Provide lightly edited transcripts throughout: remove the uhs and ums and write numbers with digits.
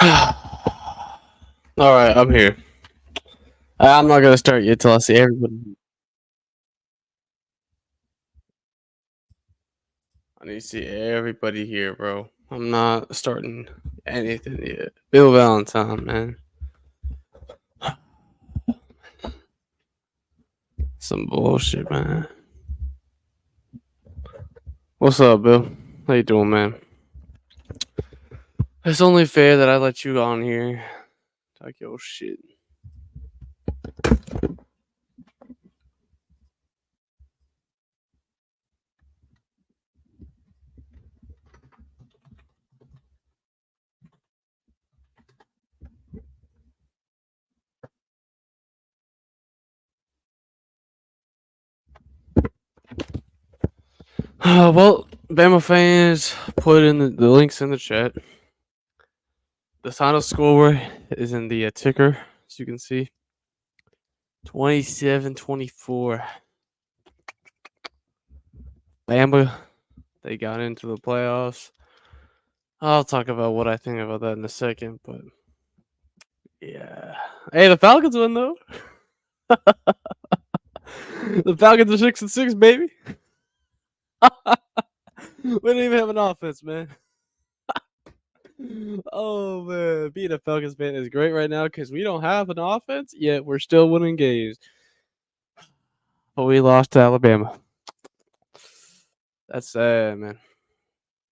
All right, I'm here. I'm not gonna start yet till I see everybody. I need to see everybody here, bro. I'm not starting anything yet. Bill Valentine, man. Some bullshit, man. What's up, Bill? How you doing, man? It's only fair that I let you on here. Talk your shit. Well, Bama fans, put in the links in the chat. The final score is in the ticker, as you can see. 27-24. Bama, they got into the playoffs. I'll talk about what I think about that in a second, but yeah. Hey, the Falcons win though. The Falcons are 6-6, baby. We don't even have an offense, man. Oh man, being a Falcons fan is great right now because we don't have an offense yet. We're still winning games, but we lost to Alabama. That's sad, man.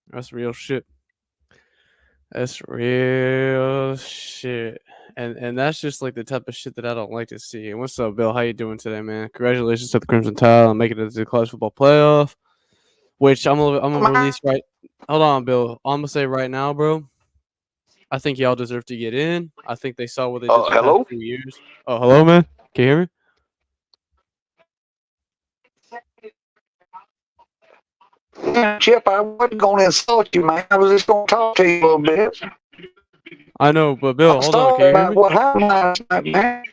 That's real shit. That's real shit. And that's just like the type of shit that I don't like to see. And what's up, Bill? How you doing today, man? Congratulations to the Crimson Tide on making it to the college football playoff. Which I'm gonna release right. Hold on, Bill. I'm gonna say right now, bro. I think y'all deserve to get in. I think they saw what they did the past Hello? 2 years. Oh, hello, man. Can you hear me? Yeah, Chip, I wasn't going to insult you, man. I was just going to talk to you a little bit. I know, but Bill, I'm hold on. Can sorry you hear about me? what happened last night, man.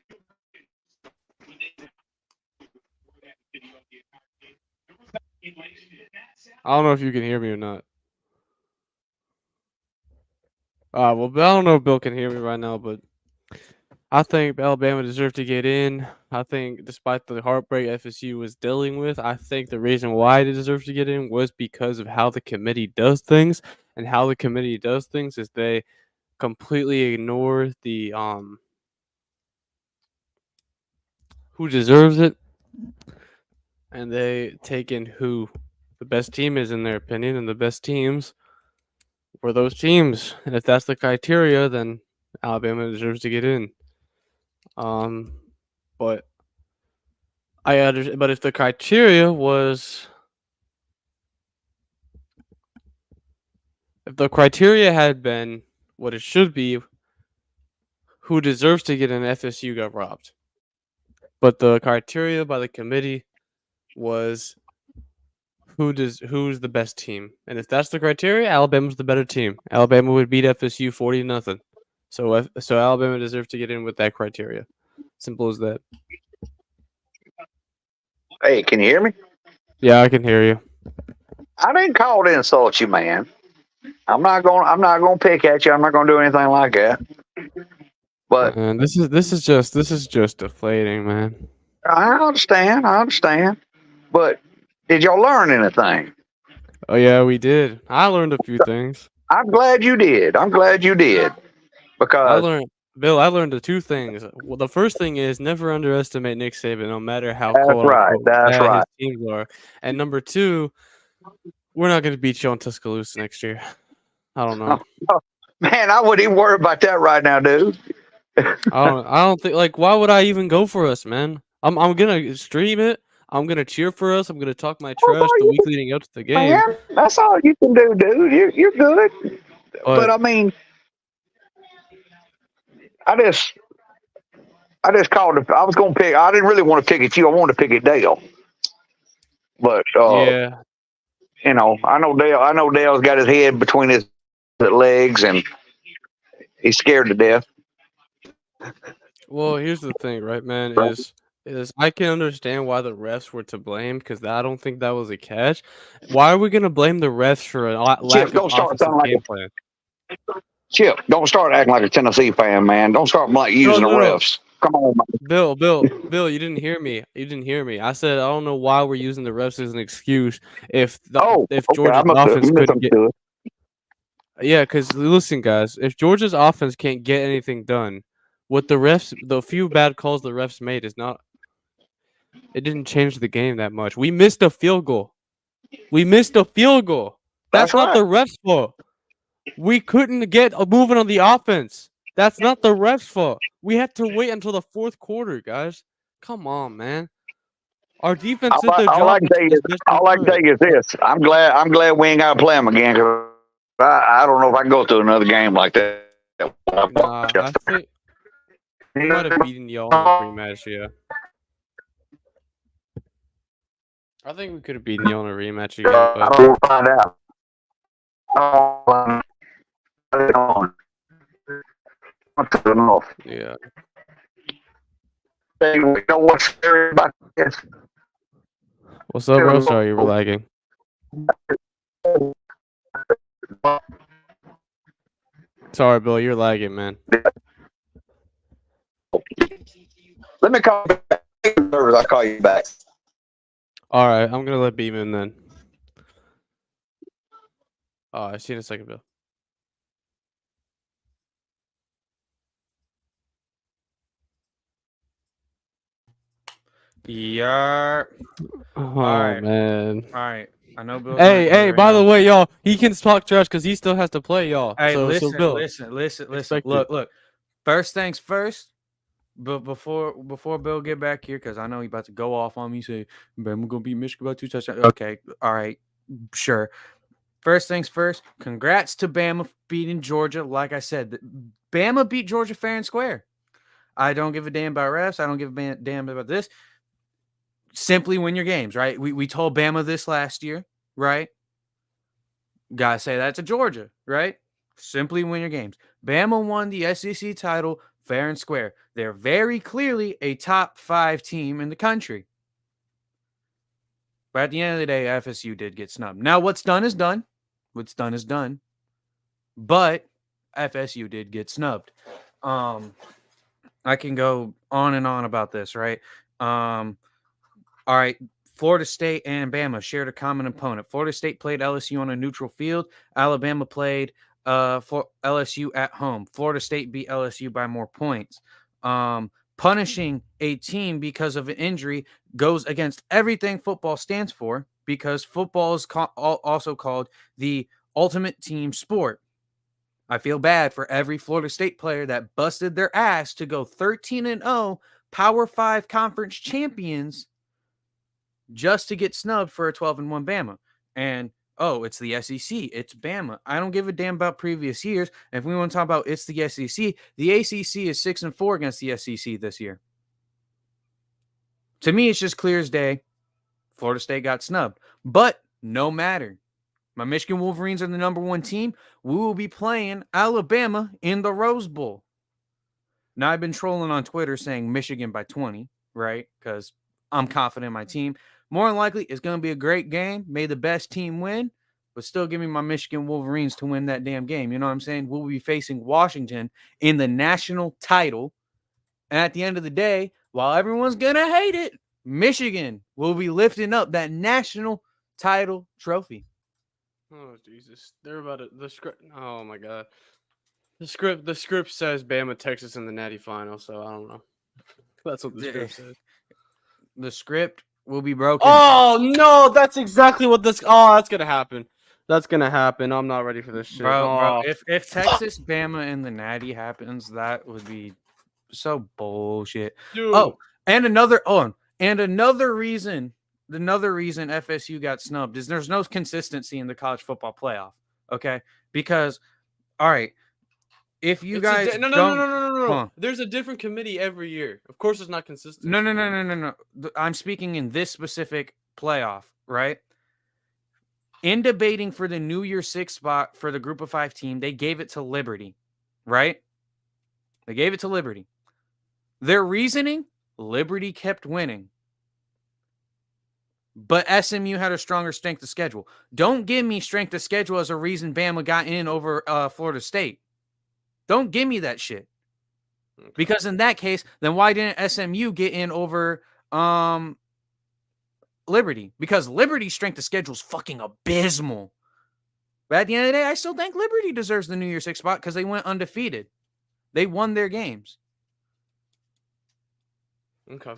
I don't know if you can hear me or not. Well, I don't know if Bill can hear me right now, but I think Alabama deserved to get in. I think, despite the heartbreak FSU was dealing with, I think the reason why they deserved to get in was because of how the committee does things. And how the committee does things is they completely ignore the who deserves it, and they take in who the best team is in their opinion, and the best teams were those teams. And if that's the criteria, then Alabama deserves to get in. But I understand. But if the criteria was, if the criteria had been what it should be, who deserves to get an FSU got robbed. But the criteria by the committee was who's the best team, and if that's the criteria, Alabama's the better team. Alabama would beat FSU 40-0. So Alabama deserves to get in with that criteria. Simple as that. Hey, can you hear me? Yeah, I can hear you. I didn't call to insult you, man. I'm not going to pick at you. I'm not going to do anything like that. But And this is just deflating, man. I understand. But did y'all learn anything? Oh yeah, we did. I learned a few things. I'm glad you did. Because I learned the two things. Well, the first thing is never underestimate Nick Saban, no matter how that's quote right. unquote That's bad his right. teams are. And number two, we're not going to beat you on Tuscaloosa next year. I don't know. Man, I wouldn't even worry about that right now, dude. I don't think, like, why would I even go for us, man? I'm gonna stream it. I'm gonna cheer for us. I'm gonna talk my trash the week leading up to the game. Man, that's all you can do, dude. You're good. But I But mean, I just called. I was going to pick. I didn't really want to pick at you. I wanted to pick at Dale. But yeah, I know Dale. I know Dale's got his head between his legs, and he's scared to death. well, here's the thing, right, man? Is I can understand why the refs were to blame because I don't think that was a catch. Why are we gonna blame the refs for a lack Chip, of don't start offensive sounding like game plan? Chip, don't start acting like a Tennessee fan, man. Don't start like using the No. refs. Come on, man. Bill, you didn't hear me. You didn't hear me. I said I don't know why we're using the refs as an excuse Oh, if okay. I Georgia's must have offense couldn't get. misunderstood. Yeah, because listen, guys, if Georgia's offense can't get anything done, what the few bad calls the refs made is not. It didn't change the game that much. We missed a field goal. That's That's not the right. refs' fault. We couldn't get a moving on the offense. That's not the refs' fault. We had to wait until the fourth quarter, guys. Come on, man. Our defense did their All I job can tell you, as best they all I can tell could. you is this: I'm glad we ain't got to play them again. Cause I don't know if I can go through another game like that. Nah, I think we might have beaten y'all in the rematch. Yeah, I think we could have beaten y'all in a rematch again, I but don't want to find out. Enough. yeah. Hey, you know what's scary about this? What's up, bro? Sorry, you were lagging. Sorry, Bill, you're lagging, man. Let me call you back. I'll call you back. All right, I'm gonna let Beam in then. Oh, I see you in a second, Bill. Yeah. Oh right. man. All right. I know Bill's not Hey, here right by now. the way, y'all, he can talk trash because he still has to play, y'all. Hey, so Bill, listen. expect it. Look. First things first. But before Bill get back here, because I know he's about to go off on me, say, "Man, we're gonna beat Michigan by 2 touchdowns." Okay, all right, sure. First things first. Congrats to Bama beating Georgia. Like I said, Bama beat Georgia fair and square. I don't give a damn about refs. I don't give a damn about this. Simply win your games, right? We told Bama this last year, right? Gotta say that to Georgia, right? Simply win your games. Bama won the SEC title fair and square. They're very clearly a top 5 team in the country. But at the end of the day, FSU did get snubbed. Now, what's done is done. What's done is done. But FSU did get snubbed. I can go on and on about this, right? All right. Florida State and Bama shared a common opponent. Florida State played LSU on a neutral field. Alabama played for LSU at home. Florida State beat LSU by more points. Punishing a team because of an injury goes against everything football stands for, because football is also called the ultimate team sport. I feel bad for every Florida State player that busted their ass to go 13-0 Power 5 conference champions just to get snubbed for a 12-1 Bama. And it's the SEC. It's Bama. I don't give a damn about previous years. If we want to talk about it's the SEC, the ACC is 6-4 against the SEC this year. To me, it's just clear as day. Florida State got snubbed. But no matter. My Michigan Wolverines are the number 1 team. We will be playing Alabama in the Rose Bowl. Now, I've been trolling on Twitter saying Michigan by 20, right? Because I'm confident in my team. More than likely, it's going to be a great game. May the best team win, but still give me my Michigan Wolverines to win that damn game. You know what I'm saying? We'll be facing Washington in the national title. And at the end of the day, while everyone's going to hate it, Michigan will be lifting up that national title trophy. Oh Jesus, they're about to the script. Oh my God, the script says Bama, Texas in the Natty final. So I don't know. That's what the script says. The script will be broken. Oh no, that's exactly what this. Oh, that's gonna happen. That's gonna happen. I'm not ready for this shit. Bro, if Texas, Bama, and the Natty happens, that would be so bullshit. Dude. And another reason FSU got snubbed is there's no consistency in the college football playoff. Okay, because all right, if you guys no. There's a different committee every year. Of course, it's not consistent. No. I'm speaking in this specific playoff, right? In debating for the New Year 6 spot for the Group of 5 team, they gave it to Liberty, right? They gave it to Liberty. Their reasoning, Liberty kept winning. But SMU had a stronger strength of schedule. Don't give me strength of schedule as a reason Bama got in over Florida State. Don't give me that shit. Because in that case, then why didn't SMU get in over Liberty? Because Liberty's strength of schedule is fucking abysmal. But at the end of the day, I still think Liberty deserves the New Year's Six spot because they went undefeated. They won their games. Okay.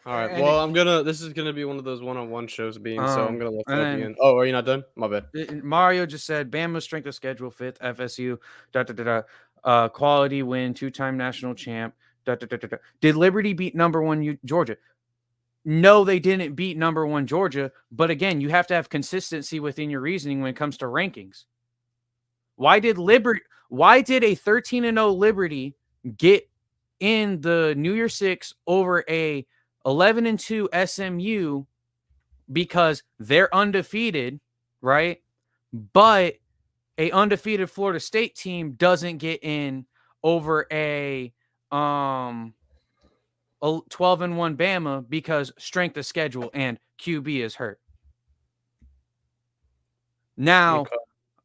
All right. Well, this is gonna be one of those one-on-one shows so I'm gonna let Phil be in. Oh, are you not done? My bad. Mario just said Bama's strength of schedule, 5th, FSU, quality win, 2-time national champ. Did Liberty beat number 1 Georgia? No, they didn't beat number 1 Georgia. But again, you have to have consistency within your reasoning when it comes to rankings. Why did a 13-0 Liberty get in the New Year's Six over a 11-2 SMU? Because they're undefeated, right? But a undefeated Florida State team doesn't get in over a 12-1 Bama because strength of schedule and QB is hurt. Now,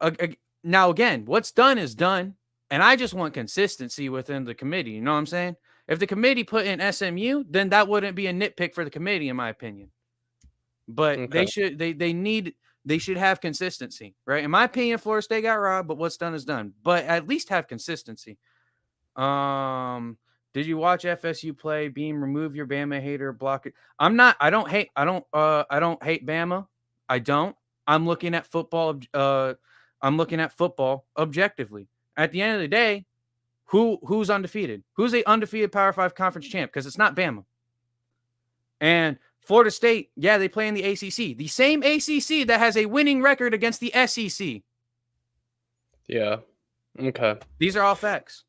again, what's done is done, and I just want consistency within the committee. You know what I'm saying? If the committee put in SMU, then that wouldn't be a nitpick for the committee, in my opinion. But they should have consistency, right? In my opinion, Florida State got robbed, but what's done is done. But at least have consistency. Did you watch FSU play? Beam, remove your Bama hater, block it. I don't hate Bama. I don't. I'm looking at football. I'm looking at football objectively. At the end of the day, who's undefeated? Who's a undefeated Power 5 conference champ? Because it's not Bama. And Florida State, yeah, they play in the ACC. The same ACC that has a winning record against the SEC. Yeah. Okay. These are all facts.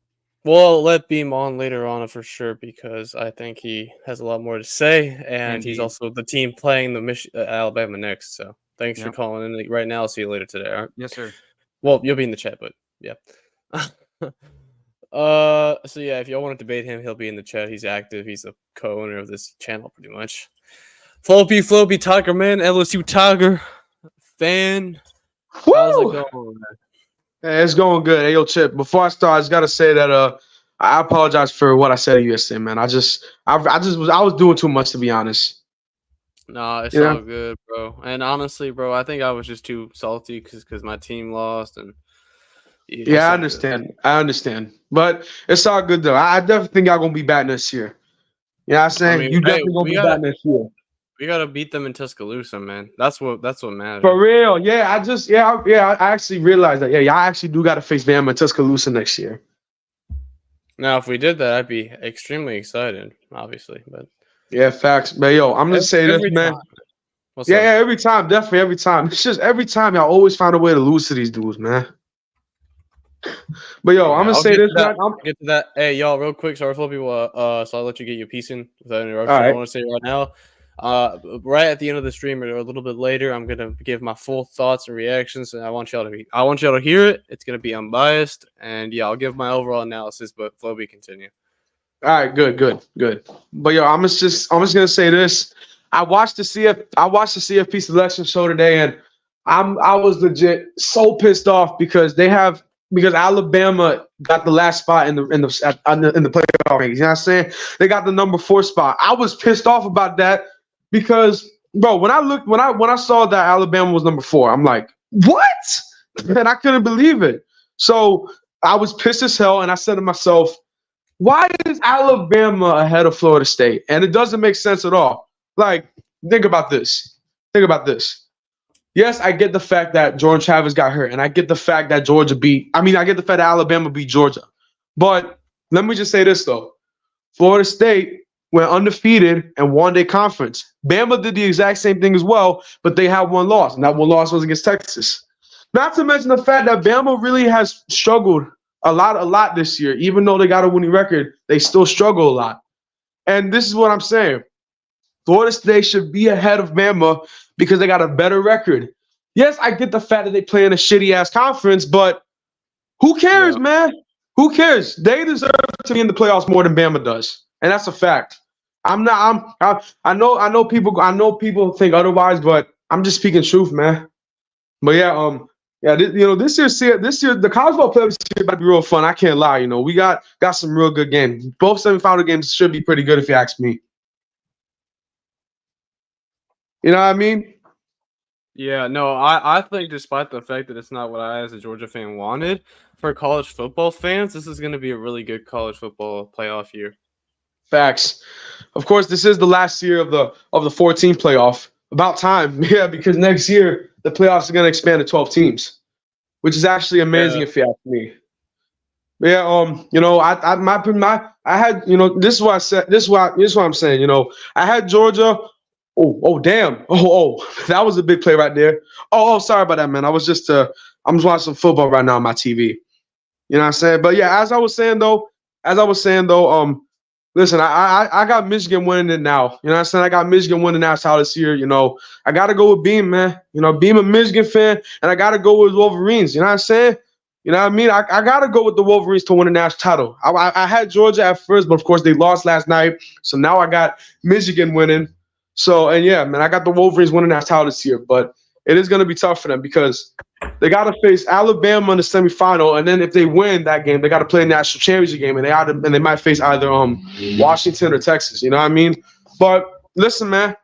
Well, I'll let Beam on later on for sure because I think he has a lot more to say, and he's also the team playing the Alabama next. So thanks for calling in right now. I'll see you later today. All right? Yes, sir. Well, you'll be in the chat, but yeah. So yeah, if y'all want to debate him, he'll be in the chat. He's active. He's the co-owner of this channel, pretty much. Floppy Tiger Man, LSU Tiger fan. Woo! How's it going, man? Hey, it's going good. Hey, yo, Chip. Before I start, I just gotta say that I apologize for what I said to you yesterday, man. I was doing too much, to be honest. Nah, it's all good, bro. And honestly, bro, I think I was just too salty because my team lost and. Yeah, I understand. Good. I understand, but it's all good though. I definitely think y'all gonna be back this year. You know what I'm saying? You definitely gonna be back this year. We gotta beat them in Tuscaloosa, man. That's what matters. For real, yeah. I actually realized that. Yeah, y'all actually do gotta face Bama in Tuscaloosa next year. Now, if we did that, I'd be extremely excited, obviously. But yeah, facts. But yo, I'm gonna say this, man. Yeah, every time, definitely every time. It's just every time y'all always find a way to lose to these dudes, man. But yo, I'm gonna say this. Get to that. Hey, y'all, real quick. Sorry for people. So I'll let you get your piece in without interruption. I want to say right now. Right at the end of the stream or a little bit later, I'm gonna give my full thoughts and reactions, and I want y'all to hear it. It's gonna be unbiased, and yeah, I'll give my overall analysis. But Floby, continue. All right, good. But yo, I'm just gonna say this. I watched the CFP selection show today, and I was legit so pissed off because Alabama got the last spot in the playoff rankings. You know what I'm saying? They got the number 4 spot. I was pissed off about that. Because, bro, when I saw that Alabama was number 4, I'm like, what? And I couldn't believe it. So I was pissed as hell, and I said to myself, why is Alabama ahead of Florida State? And it doesn't make sense at all. Like, think about this. Yes, I get the fact that Jordan Travis got hurt, and I get the fact that I get the fact that Alabama beat Georgia. But let me just say this, though. Florida State went undefeated and won their conference. Bama did the exact same thing as well, but they had one loss, and that one loss was against Texas. Not to mention the fact that Bama really has struggled a lot this year. Even though they got a winning record, they still struggle a lot. And this is what I'm saying. Florida State should be ahead of Bama because they got a better record. Yes, I get the fact that they play in a shitty-ass conference, but who cares, man? Who cares? They deserve to be in the playoffs more than Bama does, and that's a fact. I know people think otherwise, but I'm just speaking truth, man. But yeah, Yeah, this year the college ball playoffs this year about to be real fun. I can't lie. We got some real good games. Both semifinal games should be pretty good if you ask me. You know what I mean? Yeah, no, I think despite the fact that it's not what I as a Georgia fan wanted, for college football fans, this is going to be a really good college football playoff year. Facts. Of course, this is the last year of the 14 playoff. About time, yeah, because next year the playoffs are going to expand to 12 teams, which is actually amazing Yeah. if you ask me. Yeah, I had, this is what I said. This is what I'm saying. I had Georgia. Oh, damn. That was a big play right there. Sorry about that, man. I'm just watching some football right now on my TV. You know what I'm saying? But yeah, as I was saying though, listen, I got Michigan winning it now. You know what I'm saying? I got Michigan winning national this year. I got to go with Beam, man. Beam a Michigan fan, and I got to go with Wolverines. You know what I'm saying? You know what I mean? I got to go with the Wolverines to win the national title. I had Georgia at first, but of course they lost last night. So now I got Michigan winning. So, and yeah, man, I got the Wolverines winning that title this year. But it is going to be tough for them because they got to face Alabama in the semifinal, and then if they win that game, they got to play a national championship game, and they might face either Washington or Texas. You know what I mean? But listen, man,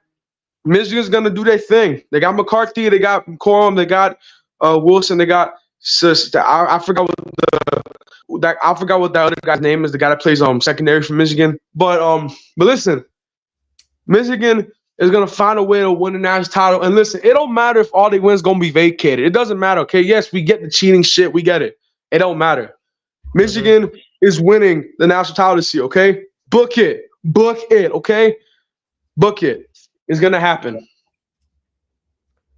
Michigan's gonna do their thing. They got McCarthy, they got Corum, they got Wilson, they got I forgot what that other guy's name is. The guy that plays secondary for Michigan. But listen, Michigan is gonna find a way to win the national title. And listen, it don't matter if all they win is gonna be vacated. It doesn't matter. Okay, yes, we get the cheating shit. We get it. It don't matter. Michigan is winning the national title this year. Okay, book it. Okay, book it. It's gonna happen.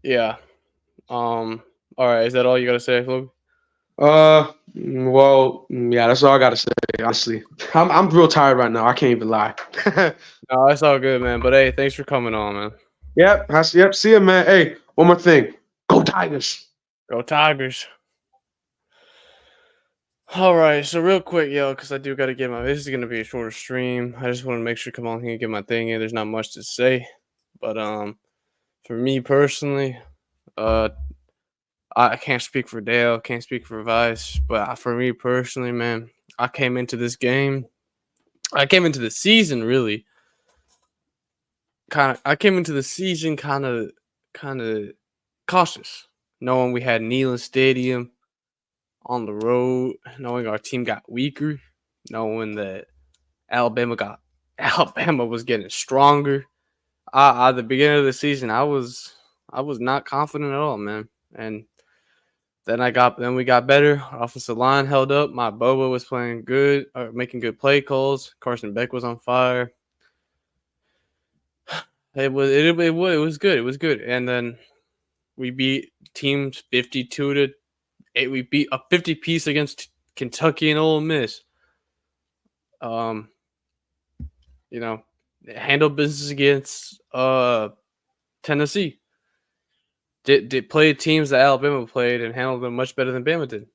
Yeah. All right. Is that all you got to say, Flo? Well, yeah, that's all I gotta say. Honestly, I'm real tired right now. I can't even lie. No, it's all good, man. But hey, thanks for coming on, man. Yep. See ya, man. Hey, one more thing. Go Tigers. Go Tigers. All right, so real quick, yo, because I do got to get this is gonna be a shorter stream. I just want to make sure come on here and get my thing in. There's not much to say, but for me personally, I can't speak for Dale, can't speak for Vice, but for me personally, man, I came into the season really kind of cautious, knowing we had Neyland Stadium on the road, knowing our team got weaker, knowing that Alabama was getting stronger. At the beginning of the season, I was not confident at all, man. And then we got better. Our offensive line held up. My Boba was playing good, making good play calls. Carson Beck was on fire. It was good. It was good. And then we beat teams 52-8. We beat a 50 piece against Kentucky and Ole Miss. Handle business against Tennessee. Did play teams that Alabama played and handled them much better than Bama did.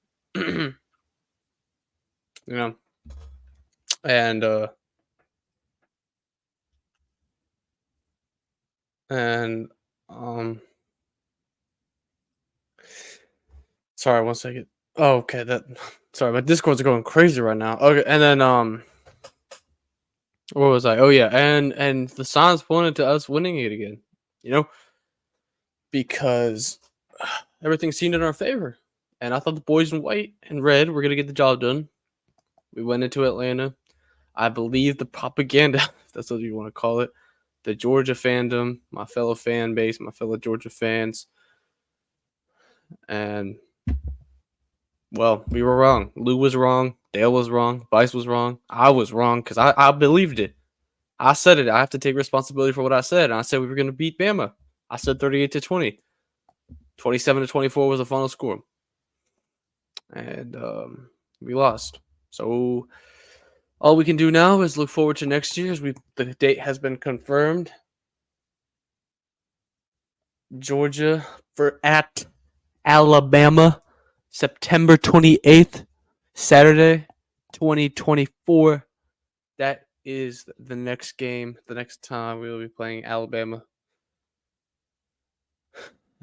And sorry, 1 second. Oh, okay, sorry, my Discords are going crazy right now. Okay, and then what was I? Oh yeah, and the signs pointed to us winning it again. Because everything seemed in our favor. And I thought the boys in white and red were going to get the job done. We went into Atlanta. I believe the propaganda, if that's what you want to call it, the Georgia fandom, my fellow fan base, my fellow Georgia fans. And, well, we were wrong. Lou was wrong. Dale was wrong. Vice was wrong. I was wrong because I believed it. I said it. I have to take responsibility for what I said. And I said we were going to beat Bama. I said 38-20. 27-24 was the final score. And we lost. So all we can do now is look forward to next year. The date has been confirmed. Georgia at Alabama, September 28th, Saturday, 2024. That is the next game. The next time we will be playing Alabama.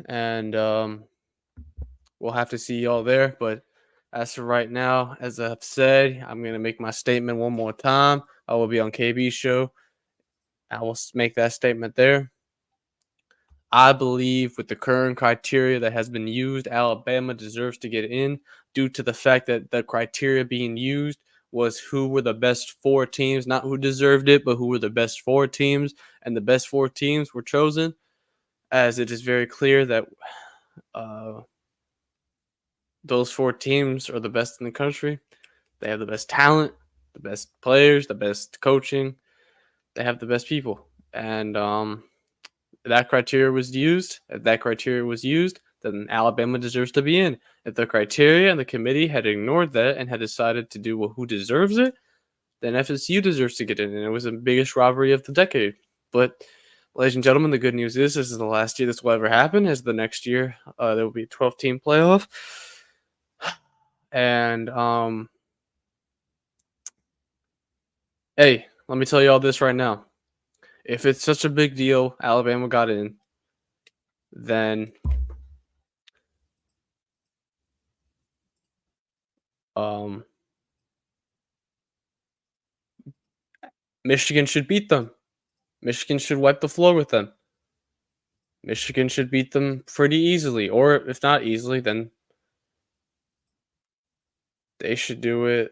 And we'll have to see y'all there. But as for right now, as I've said, I'm gonna make my statement one more time. I will be on KB's show. I will make that statement there. I believe with the current criteria that has been used, Alabama deserves to get in due to the fact that the criteria being used was who were the best 4 teams, not who deserved it, but who were the best 4 teams. And the best 4 teams were chosen, as it is very clear that uh, those 4 teams are the best in the country. They have the best talent, the best players, the best coaching. They have the best people. And that criteria was used. If that criteria was used, then Alabama deserves to be in. If the criteria and the committee had ignored that and had decided to do who deserves it, then FSU deserves to get in. And it was the biggest robbery of the decade. But, ladies and gentlemen, the good news is this is the last year this will ever happen. As the next year, there will be a 12-team playoff. And, hey, let me tell you all this right now. If it's such a big deal, Alabama got in, then Michigan should beat them. Michigan should wipe the floor with them. Michigan should beat them pretty easily, or if not easily, then they should do it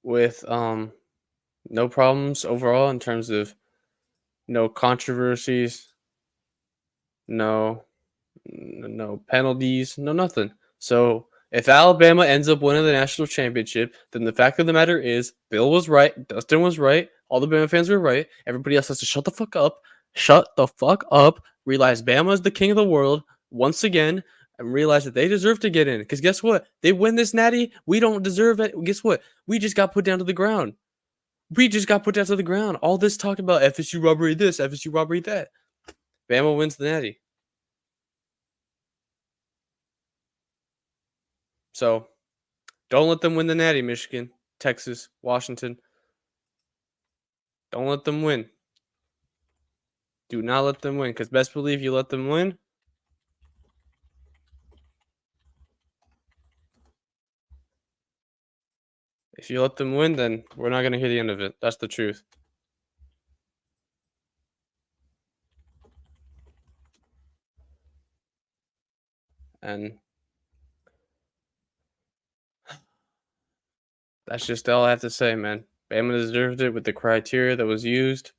with no problems overall in terms of no controversies, no penalties, no nothing. So if Alabama ends up winning the national championship, then the fact of the matter is Bill was right, Dustin was right, all the Bama fans were right. Everybody else has to shut the fuck up. Shut the fuck up. Realize Bama is the king of the world once again, and realize that they deserve to get in. Because guess what? They win this natty. We don't deserve it. Guess what? We just got put down to the ground. We just got put down to the ground. All this talk about FSU robbery this, FSU robbery that. Bama wins the natty. So don't let them win the natty, Michigan, Texas, Washington. Don't let them win. Do not let them win, because best believe you let them win. If you let them win, then we're not going to hear the end of it. That's the truth. And that's just all I have to say, man. Bama deserved it with the criteria that was used.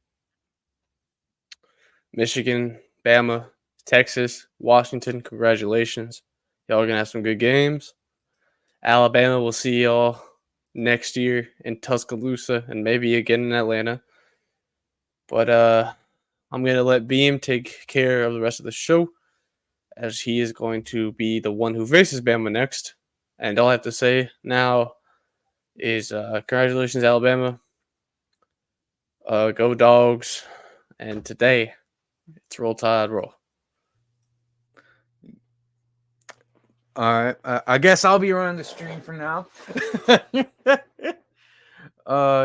Michigan, Bama, Texas, Washington, congratulations. Y'all are going to have some good games. Alabama, we'll see y'all next year in Tuscaloosa and maybe again in Atlanta. But I'm going to let Beam take care of the rest of the show, as he is going to be the one who faces Bama next. And all I have to say now is congratulations, Alabama. Go Dogs. And today, it's Roll Tide Roll. All right. I guess I'll be running the stream for now.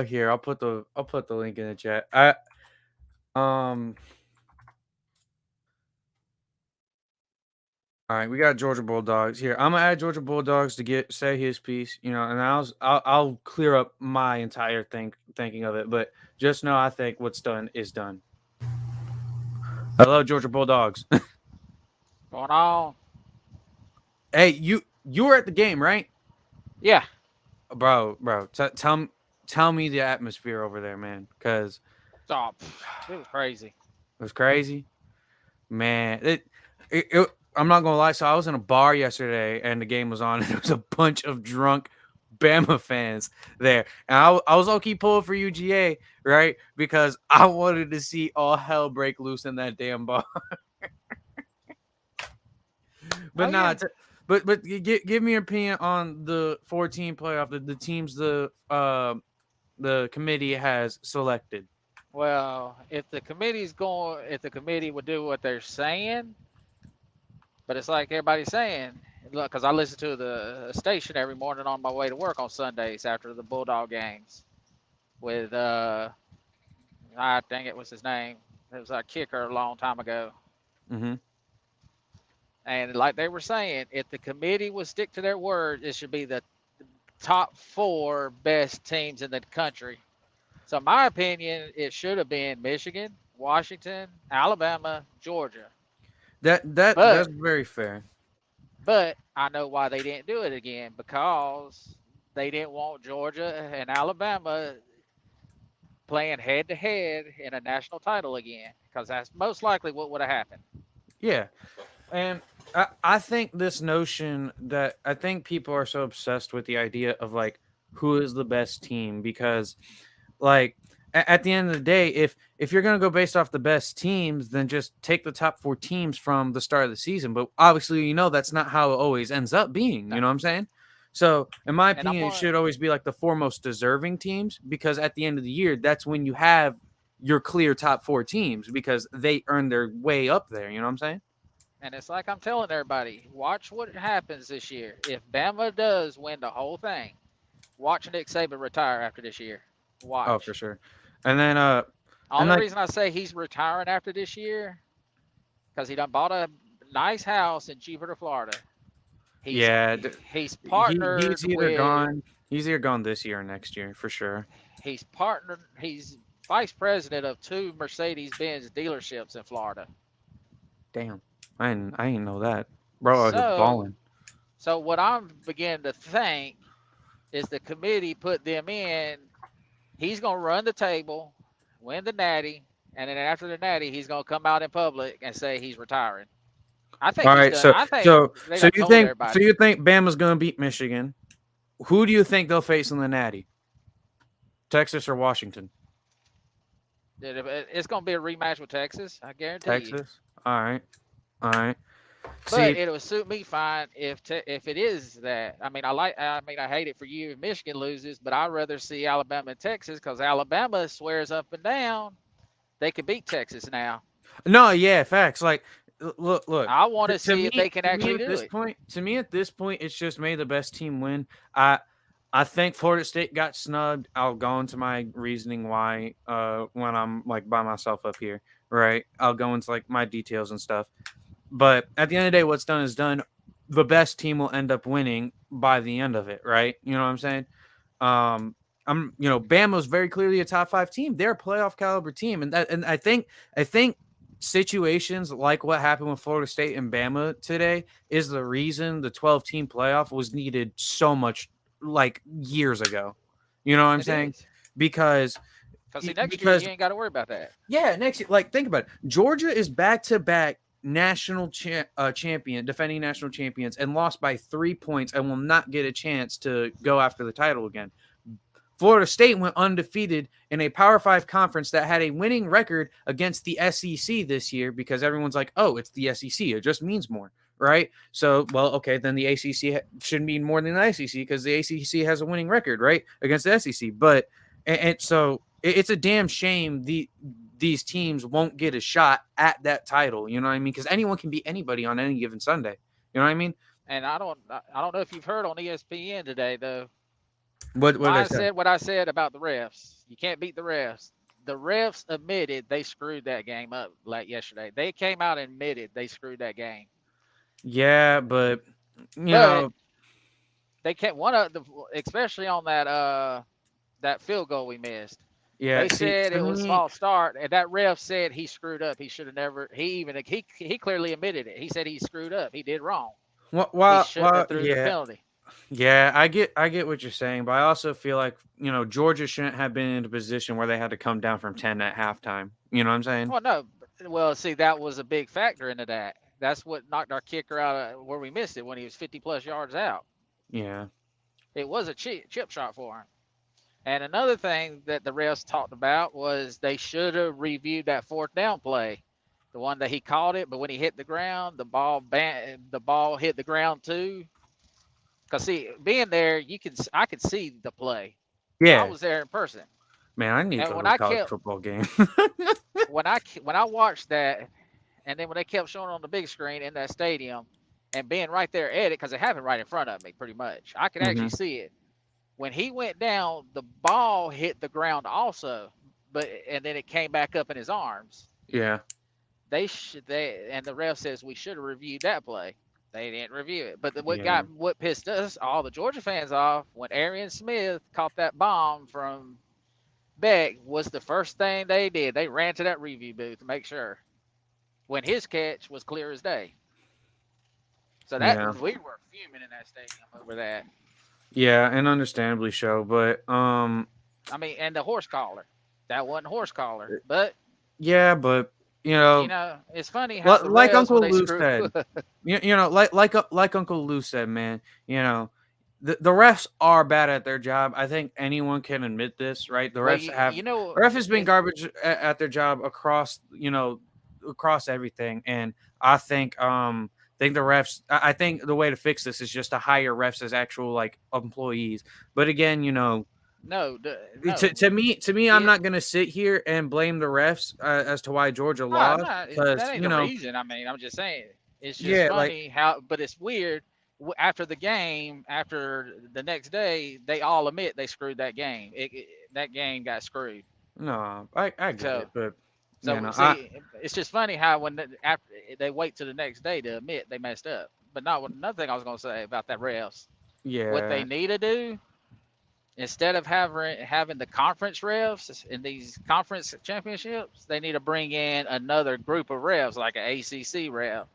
Here, I'll put the link in the chat. All right, we got Georgia Bulldogs here. I'm gonna add Georgia Bulldogs to say his piece, and I'll clear up my entire thinking of it. But just know I think what's done is done. Hello, Georgia Bulldogs. Going on? Hey, you were at the game, right? Yeah. Bro, tell me the atmosphere over there, man, because it was crazy. It was crazy, man. I'm not gonna lie. So I was in a bar yesterday, and the game was on, and there was a bunch of drunk Bama fans there, and I was low-key pulling for UGA, right? Because I wanted to see all hell break loose in that damn bar. But but give me your opinion on the 14 playoff, the teams the committee has selected. Well, if the committee would do what they're saying, but it's like everybody's saying, look, because I listen to the station every morning on my way to work on Sundays after the Bulldog games with dang it, what's his name? It was a kicker a long time ago. Mm-hmm. And like they were saying, if the committee would stick to their word, it should be the top 4 best teams in the country. So, in my opinion, it should have been Michigan, Washington, Alabama, Georgia. That's But very fair. I know why they didn't do it again, because they didn't want Georgia and Alabama playing head to head in a national title again, because that's most likely what would have happened. Yeah. And I think this notion that I think people are so obsessed with the idea of like who is the best team, because like at the end of the day, if you're going to go based off the best teams, then just take the top 4 teams from the start of the season. But obviously, that's not how it always ends up being. No. You know what I'm saying? So, in my And I'm opinion, it gonna, should always be like the 4 most deserving teams, because at the end of the year, that's when you have your clear top 4 teams, because they earn their way up there. You know what I'm saying? and it's like I'm telling everybody, watch what happens this year. If Bama does win the whole thing, watch Nick Saban retire after this year. Oh, for Watch. sure. And then and Only like reason I say he's retiring after this year, because he done bought a nice house in Jupiter, Florida. He's yeah, he's he partnered he's either with gone he's either gone this year or next year for sure. he's vice president of 2 Mercedes-Benz dealerships in Florida. Damn. I didn't know that. Bro, I was just So balling. so what I'm beginning to think is the committee put them in. He's gonna run the table, win the natty, and then after the natty, he's gonna come out in public and say he's retiring. I think All he's right, done. so I think so they so done you told think everybody. Bama's gonna beat Michigan? Who do you think they'll face in the Natty? Texas or Washington? It's gonna be a rematch with Texas. I guarantee you. Texas. All right. All right. But See, it would suit me fine if it is that. I mean, I hate it for you if Michigan loses, but I'd rather see Alabama and Texas, because Alabama swears up and down they could beat Texas now. no, yeah, facts. Like, look. I want to To see me, if they can actually do it. to me at this point, it's just made the best team win. I think Florida State got snubbed. I'll go into my reasoning why when I'm like by myself up here, right? I'll go into like my details and stuff. But at the end of the day, what's done is done. The best team will end up winning by the end of it, right? You know what I'm saying? Bama's very clearly a top 5 team. They're a playoff caliber team, and I think situations like what happened with Florida State and Bama today is the reason the 12-team playoff was needed so much like years ago. You know what I'm It saying? is. Because See, next year you ain't got to worry about that. yeah, next year, like think about it. Georgia is back to back national champion, defending national champions, and lost by 3 points and will not get a chance to go after the title again. Florida State went undefeated in a Power 5 conference that had a winning record against the SEC this year, because everyone's like, oh, it's the SEC. It just means more, right? So, well, okay, then the ACC should mean more than the SEC, because the ACC has a winning record, right, against the SEC. But, and so it's a damn shame these teams won't get a shot at that title. You know what I mean? Because anyone can beat anybody on any given Sunday. You know what I mean? And I don't know if you've heard on ESPN today though. What did I say? said what I said about the refs. You can't beat the refs. The refs admitted they screwed that game up like yesterday. They came out and admitted they screwed that game. Yeah, but you know, they can't one of the especially on that field goal we missed. Yeah, they said it was false start, and that ref said he screwed up. He should have never. He clearly admitted it. He said he screwed up. He did wrong. He shouldn't have threw the penalty. Yeah, I get what you're saying, but I also feel like Georgia shouldn't have been in a position where they had to come down from 10 at halftime. You know what I'm saying? Well, no. Well, see, that was a big factor into that. That's what knocked our kicker out of where we missed it when he was 50-plus yards out. Yeah. It was a chip shot for him. And another thing that the refs talked about was they should have reviewed that 4th down play, the one that he caught it, but when he hit the ground, the ball hit the ground too. Because see, being there, I could see the play. Yeah, I was there in person. Man, I need to go to a college football game. when I watched that, and then when they kept showing it on the big screen in that stadium, and being right there at it, because it happened right in front of me, pretty much, I could actually see it. When he went down, the ball hit the ground also, and then it came back up in his arms. Yeah. and the ref says we should have reviewed that play. They didn't review it. But Yeah. what pissed us, all the Georgia fans, off when Arian Smith caught that bomb from Beck was the first thing they did. They ran to that review booth to make sure when his catch was clear as day. So that Yeah. we were fuming in that stadium over that. Yeah, and understandably so. But I mean, and the horse collar, that wasn't horse collar, but yeah, but it's funny how the like refs Uncle when they Lou screw. said, like Uncle Lou said, man, the refs are bad at their job. I think anyone can admit this, right? The Well, ref has been garbage at their job across everything, and I think the refs. I think the way to fix this is just to hire refs as actual like employees. But again, no. To me, I'm not gonna sit here and blame the refs as to why Georgia lost because that ain't the reason. I mean, I'm just saying it's just Yeah, funny how, but it's weird. After the game, after the next day, they all admit they screwed that game. That game got screwed. No, I get So- it, but So see, it's just funny how when after they wait till the next day to admit they messed up. But another thing I was gonna say about that refs, yeah, what they need to do instead of having the conference refs in these conference championships, they need to bring in another group of refs like an ACC ref,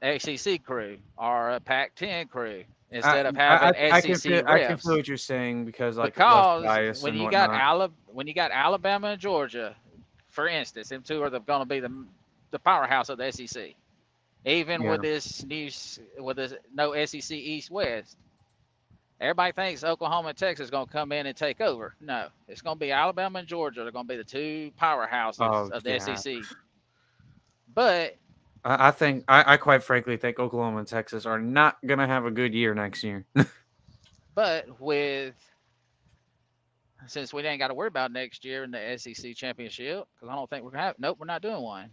ACC crew, or a Pac-10 crew instead of having SEC refs. I can feel what you're saying because like less bias Because when and you whatnot. got Alabama and Georgia, for instance, them two are going to be the powerhouse of the SEC. Even Yeah. with this no SEC East West, everybody thinks Oklahoma and Texas is going to come in and take over. No, it's going to be Alabama and Georgia. They're going to be the two powerhouses of the SEC. But I think I quite frankly think Oklahoma and Texas are not gonna have a good year next year. but since we ain't got to worry about next year in the SEC championship, because I don't think we're gonna have. Nope, we're not doing one.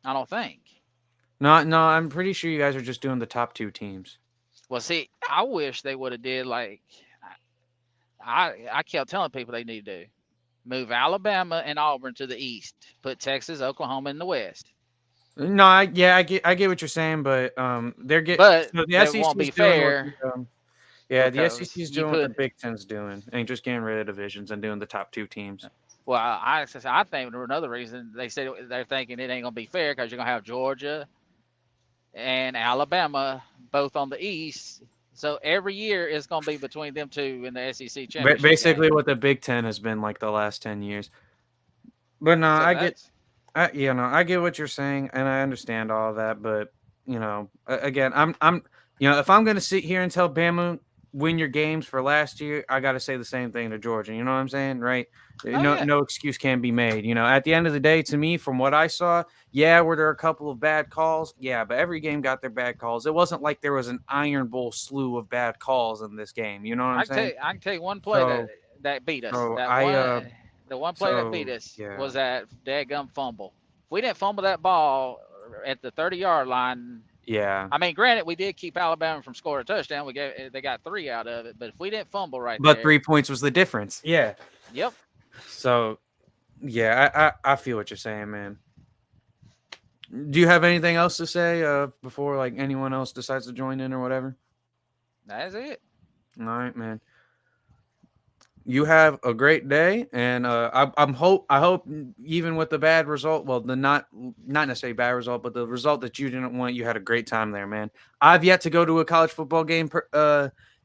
I don't think. No, I'm pretty sure you guys are just doing the top two teams. Well, see, I wish they would have did like I kept telling people they need to do. Move Alabama and Auburn to the east. Put Texas, Oklahoma in the west. No, I get what you're saying, but they're getting. But So the that SEC won't be is doing fair. the because SEC is you doing what the put- Big Ten's doing, and just getting rid of divisions and doing the top two teams. Well, I think another reason they said they're thinking it ain't gonna be fair because you're gonna have Georgia and Alabama both on the east. So every year it's gonna be between them two in the SEC championship. Basically, game. what the Big Ten has been like the last 10 years. But no, So I that's- get, I get what you're saying, and I understand all of that. But again, I'm, if I'm gonna sit here and tell Bama win your games for last year, I got to say the same thing to Georgia. You know what I'm saying, right? yeah. No excuse can be made. At the end of the day, to me, from what I saw, yeah, were there a couple of bad calls? Yeah, but every game got their bad calls. It wasn't like there was an Iron Bowl slew of bad calls in this game. You know what I'm saying? I can tell you one play that beat us. so The one play that beat us was that dadgum fumble. If we didn't fumble that ball at the 30-yard line. Yeah. I mean, granted, we did keep Alabama from scoring a touchdown. They got 3 out of it, but if we didn't fumble there, But 3 points was the difference. Yeah. Yep. So, yeah, I feel what you're saying, man. Do you have anything else to say before like anyone else decides to join in or whatever? That's it. All right, man. You have a great day, and I hope even with the bad result, well, the not necessarily bad result, but the result that you didn't want, you had a great time there, man. I've yet to go to a college football game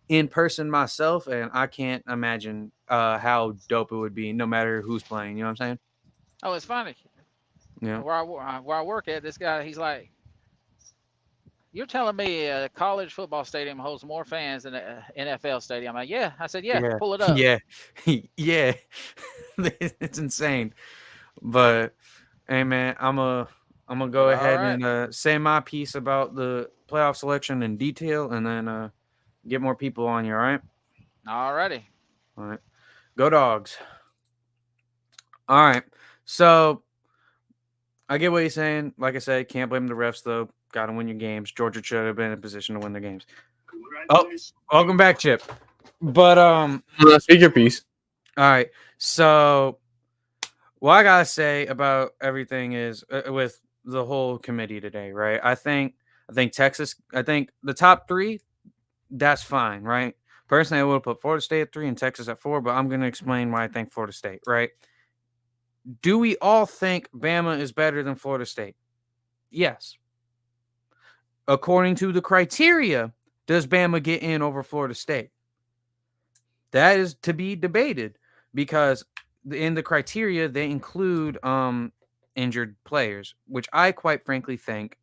in person myself, and I can't imagine how dope it would be, no matter who's playing. You know what I'm saying? Oh, it's funny. Yeah. Where I work at, this guy, he's like, "You're telling me a college football stadium holds more fans than an NFL stadium?" I'm like, "Yeah." I said, "Yeah, pull it up." Yeah, yeah. It's insane. But hey, man, I'm gonna go ahead and say my piece about the playoff selection in detail, and then get more people on you. All right. Alrighty. All right. Go Dogs. All right. So I get what you're saying. Like I said, can't blame the refs though. Got to win your games. Georgia should have been in a position to win their games. Oh, welcome back, Chip. But speak your piece. All right. So what I gotta say about everything is with the whole committee today, right? I think Texas. I think the top three, that's fine, right? Personally, I would have put Florida State at 3 and Texas at 4, but I'm going to explain why I think Florida State, right? Do we all think Bama is better than Florida State? Yes. According to the criteria, does Bama get in over Florida State? That is to be debated because in the criteria they include injured players, which I quite frankly think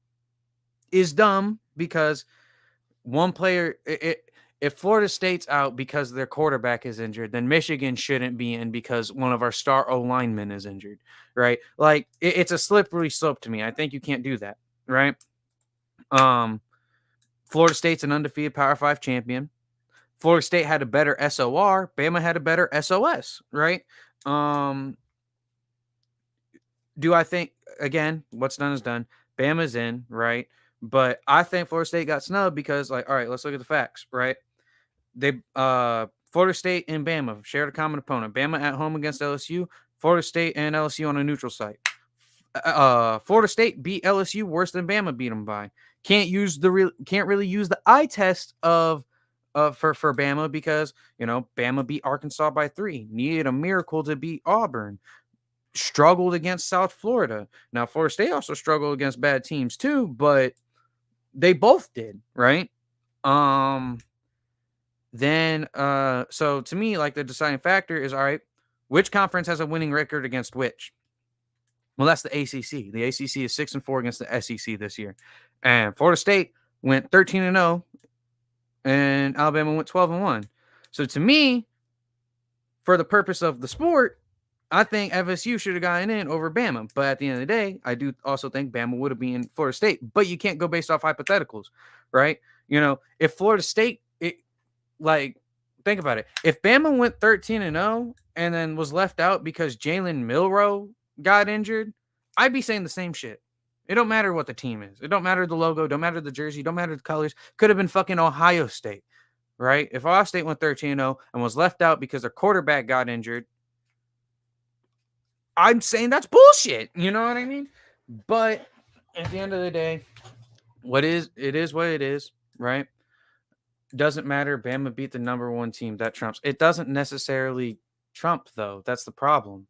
is dumb because one player if Florida State's out because their quarterback is injured, then Michigan shouldn't be in because one of our star O linemen is injured, right? Like it's a slippery slope to me. I think you can't do that, right? Florida State's an undefeated Power 5 champion. Florida State had a better SOR. Bama had a better SOS, right? Do I think, again, what's done is done. Bama's in, right? But I think Florida State got snubbed because, like, all right, let's look at the facts, right? Florida State and Bama shared a common opponent. Bama at home against LSU. Florida State and LSU on a neutral site. Florida State beat LSU worse than Bama beat them by. Can't really use the eye test of for Bama because Bama beat Arkansas by 3. Needed a miracle to beat Auburn. Struggled against South Florida. Now Florida State also struggled against bad teams too, but they both did, right? Then so to me, like the deciding factor is all right, which conference has a winning record against which? Well, that's the ACC. The ACC is 6-4 against the SEC this year. And Florida State went 13-0 and Alabama went 12-1. So to me, for the purpose of the sport, I think FSU should have gotten in over Bama. But at the end of the day, I do also think Bama would have been in Florida State. But you can't go based off hypotheticals, right? If Florida State, think about it. If Bama went 13-0 and then was left out because Jalen Milroe got injured, I'd be saying the same shit. It don't matter what the team is. It don't matter the logo. Don't matter the jersey. Don't matter the colors. Could have been fucking Ohio State, right? If Ohio State went 13-0 and was left out because their quarterback got injured, I'm saying that's bullshit. You know what I mean? But at the end of the day, it is what it is, right? Doesn't matter. Bama beat the number 1 team. That trumps. It doesn't necessarily trump, though. That's the problem.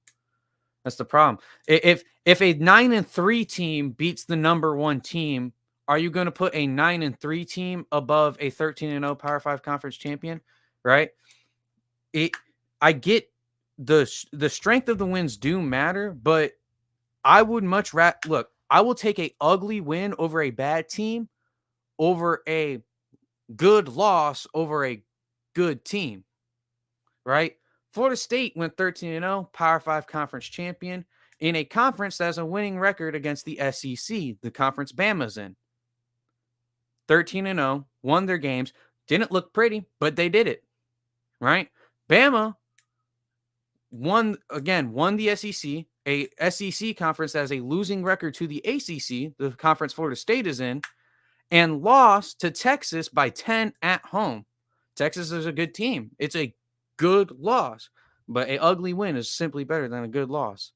That's the problem. If a 9-3 team beats the number 1 team, are you going to put a 9-3 team above a 13-0 Power 5 conference champion? Right? I get the strength of the wins do matter, but I would much rather look. I will take a ugly win over a bad team over a good loss over a good team. Right? Florida State went 13-0, Power 5 conference champion in a conference that has a winning record against the SEC, the conference Bama's in. 13-0, won their games, didn't look pretty, but they did it. Right? Bama won the SEC, a SEC conference that has a losing record to the ACC, the conference Florida State is in, and lost to Texas by 10 at home. Texas is a good team. It's a good loss, but an ugly win is simply better than a good loss.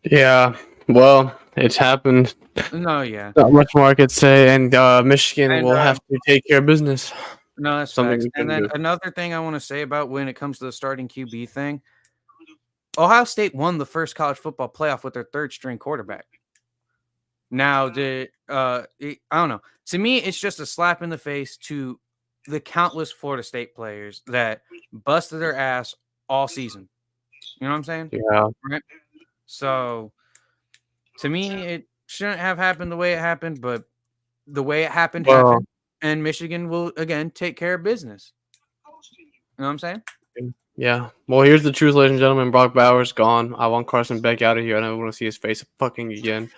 Yeah, well, it's happened. No, yeah. Not much more I could say, and Michigan will have to take care of business. No, that's Something facts. we And couldn't then do. another thing I want to say about when it comes to the starting QB thing, Ohio State won the first college football playoff with their 3rd string quarterback. Now, I don't know. To me, it's just a slap in the face to the countless Florida State players that busted their ass all season. You know what I'm saying? Yeah. Right? So, to me, it shouldn't have happened the way it happened, but the way it happened happened, and Michigan will, again, take care of business. You know what I'm saying? Yeah. Well, here's the truth, ladies and gentlemen. Brock Bowers gone. I want Carson Beck out of here. I never want to see his face fucking again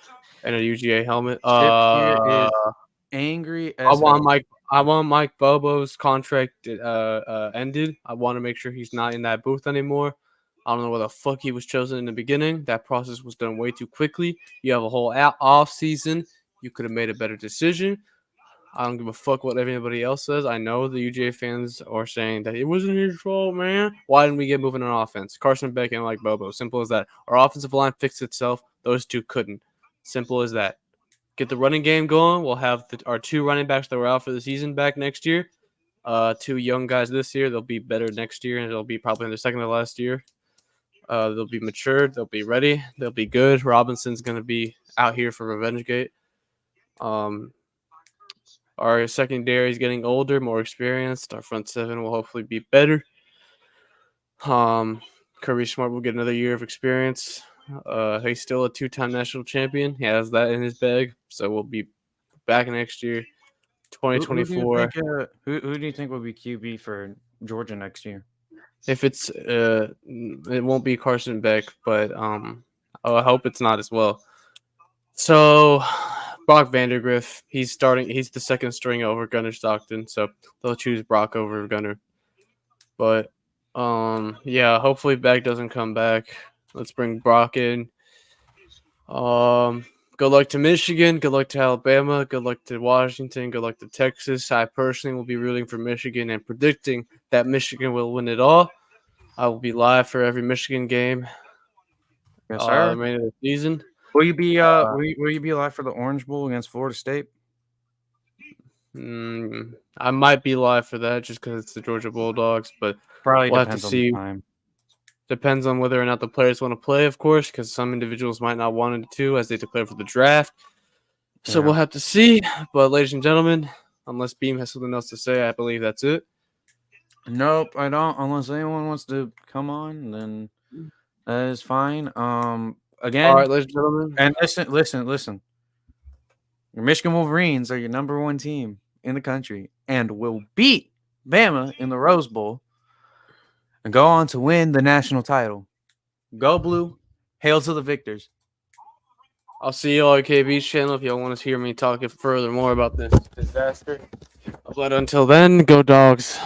in a UGA helmet. Here is angry as I want Mike Bobo's contract ended. I want to make sure he's not in that booth anymore. I don't know why the fuck he was chosen in the beginning. That process was done way too quickly. You have a whole off season. You could have made a better decision. I don't give a fuck what anybody else says. I know the UGA fans are saying that it wasn't his fault, man. Why didn't we get moving on offense? Carson Beck and like Bobo. Simple as that. Our offensive line fixed itself. Those two couldn't. Simple as that. Get the running game going. We'll have our 2 running backs that were out for the season back next year. 2 young guys this year. They'll be better next year, and it'll be probably in their second to last year. They'll be matured. They'll be ready. They'll be good. Robinson's going to be out here for Revenge Gate. Our secondary is getting older, more experienced. Our front 7 will hopefully be better. Kirby Smart will get another year of experience. He's still a 2-time national champion. He has that in his bag, so we'll be back next year, 2024. Who do you think will be QB for Georgia next year? If it's it won't be Carson Beck, but I hope it's not as well. So Brock Vandergriff, he's starting. He's the second string over Gunnar Stockton, so they'll choose Brock over Gunnar. But yeah, hopefully Beck doesn't come back. Let's bring Brock in. Good luck to Michigan. Good luck to Alabama. Good luck to Washington. Good luck to Texas. I personally will be rooting for Michigan and predicting that Michigan will win it all. I will be live for every Michigan game. Yes, sir. The remainder of the season. Will you be will you be live for the Orange Bowl against Florida State? I might be live for that just because it's the Georgia Bulldogs, but Probably we'll have depends to on see. the time. Depends on whether or not the players want to play, of course, because some individuals might not want to as they declare for the draft. So Yeah. we'll have to see. But ladies and gentlemen, unless Beam has something else to say, I believe that's it. Nope, I don't. Unless anyone wants to come on, then that is fine. Again, All right, ladies and gentlemen. and listen. Your Michigan Wolverines are your number 1 team in the country and will beat Bama in the Rose Bowl and go on to win the national title. Go Blue. Hail to the victors. I'll see you all at KB's channel if y'all want to hear me talk further more about this disaster. But until then, go Dogs.